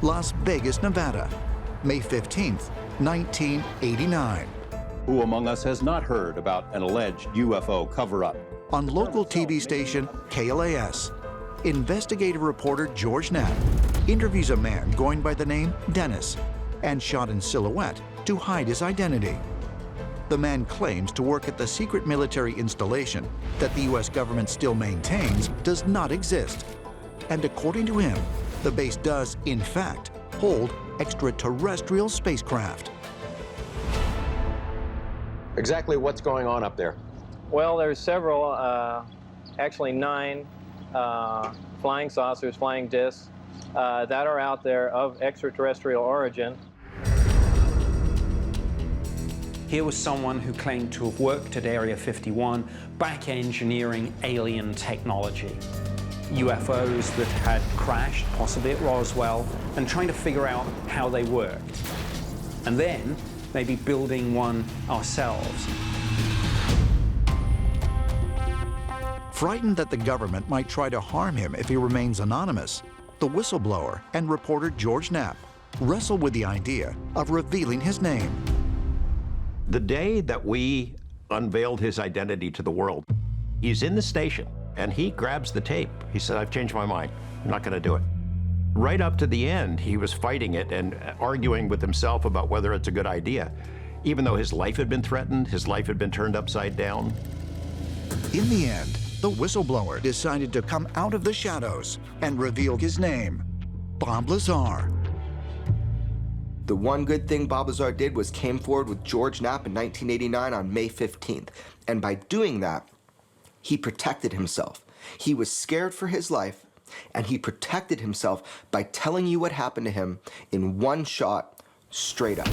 Las Vegas, Nevada, May 15th, 1989. Who among us has not heard about an alleged UFO cover-up? On local TV station KLAS, investigative reporter George Knapp interviews a man going by the name Dennis and shot in silhouette to hide his identity. The man claims to work at the secret military installation that the U.S. government still maintains does not exist. And according to him, the base does, in fact, hold extraterrestrial spacecraft. Exactly what's going on up there? Well, there's several, actually 9 flying saucers, flying discs that are out there of extraterrestrial origin. Here was someone who claimed to have worked at Area 51, back engineering alien technology. UFOs that had crashed, possibly at Roswell, and trying to figure out how they worked. And then maybe building one ourselves. Frightened that the government might try to harm him if he remains anonymous, the whistleblower and reporter George Knapp wrestle with the idea of revealing his name. The day that we unveiled his identity to the world, he's in the station and he grabs the tape. He said, "I've changed my mind. I'm not going to do it." Right up to the end, he was fighting it and arguing with himself about whether it's a good idea, even though his life had been threatened, his life had been turned upside down. In the end, the whistleblower decided to come out of the shadows and reveal his name, Bob Lazar. The one good thing Bob Lazar did was came forward with George Knapp in 1989 on May 15th. And by doing that, he protected himself. He was scared for his life, and he protected himself by telling you what happened to him in one shot, straight up.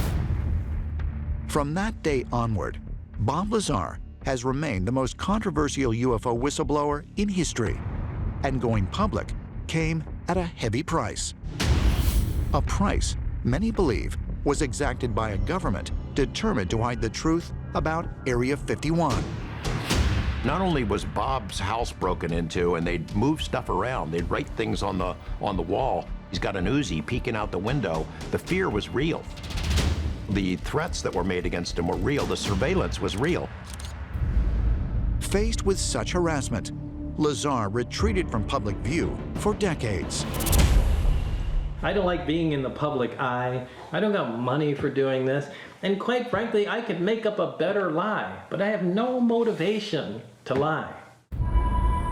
From that day onward, Bob Lazar has remained the most controversial UFO whistleblower in history, and going public came at a heavy price. A price many believe was exacted by a government determined to hide the truth about Area 51. Not only was Bob's house broken into and they'd move stuff around, they'd write things on the wall. He's got an Uzi peeking out the window. The fear was real. The threats that were made against him were real. The surveillance was real. Faced with such harassment, Lazar retreated from public view for decades. I don't like being in the public eye. I don't got money for doing this. And quite frankly, I could make up a better lie, but I have no motivation to lie.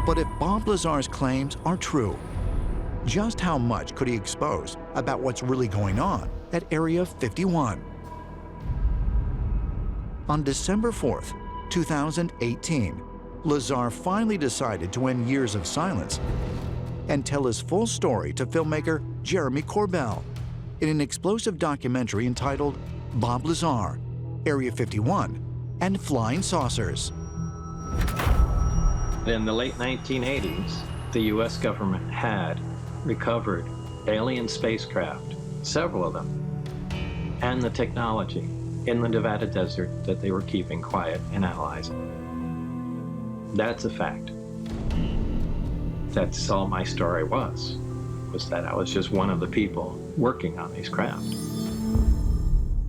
But if Bob Lazar's claims are true, just how much could he expose about what's really going on at Area 51? On December 4th, 2018, Lazar finally decided to end years of silence and tell his full story to filmmaker Jeremy Corbell in an explosive documentary entitled Bob Lazar, Area 51, and Flying Saucers. In the late 1980s, the U.S. government had recovered alien spacecraft, several of them, and the technology in the Nevada desert that they were keeping quiet and analyzing. That's a fact. That's all my story was that I was just one of the people working on these craft.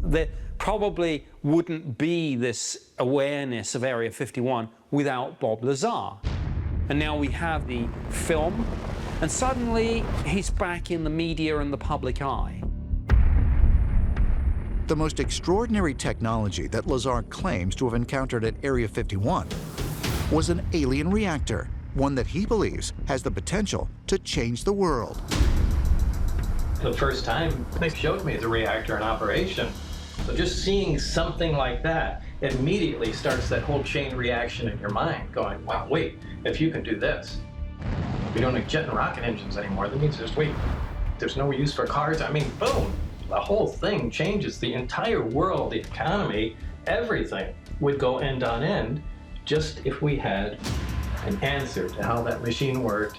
There probably wouldn't be this awareness of Area 51 without Bob Lazar. And now we have the film, and suddenly he's back in the media and the public eye. The most extraordinary technology that Lazar claims to have encountered at Area 51 was an alien reactor, one that he believes has the potential to change the world. The first time they showed me the reactor in operation, so just seeing something like that immediately starts that whole chain reaction in your mind, going, wow, wait, if you can do this. We don't need jet and rocket engines anymore. That means there's no use for cars. I mean, boom, the whole thing changes. The entire world, the economy, everything would go end on end just if we had an answer to how that machine worked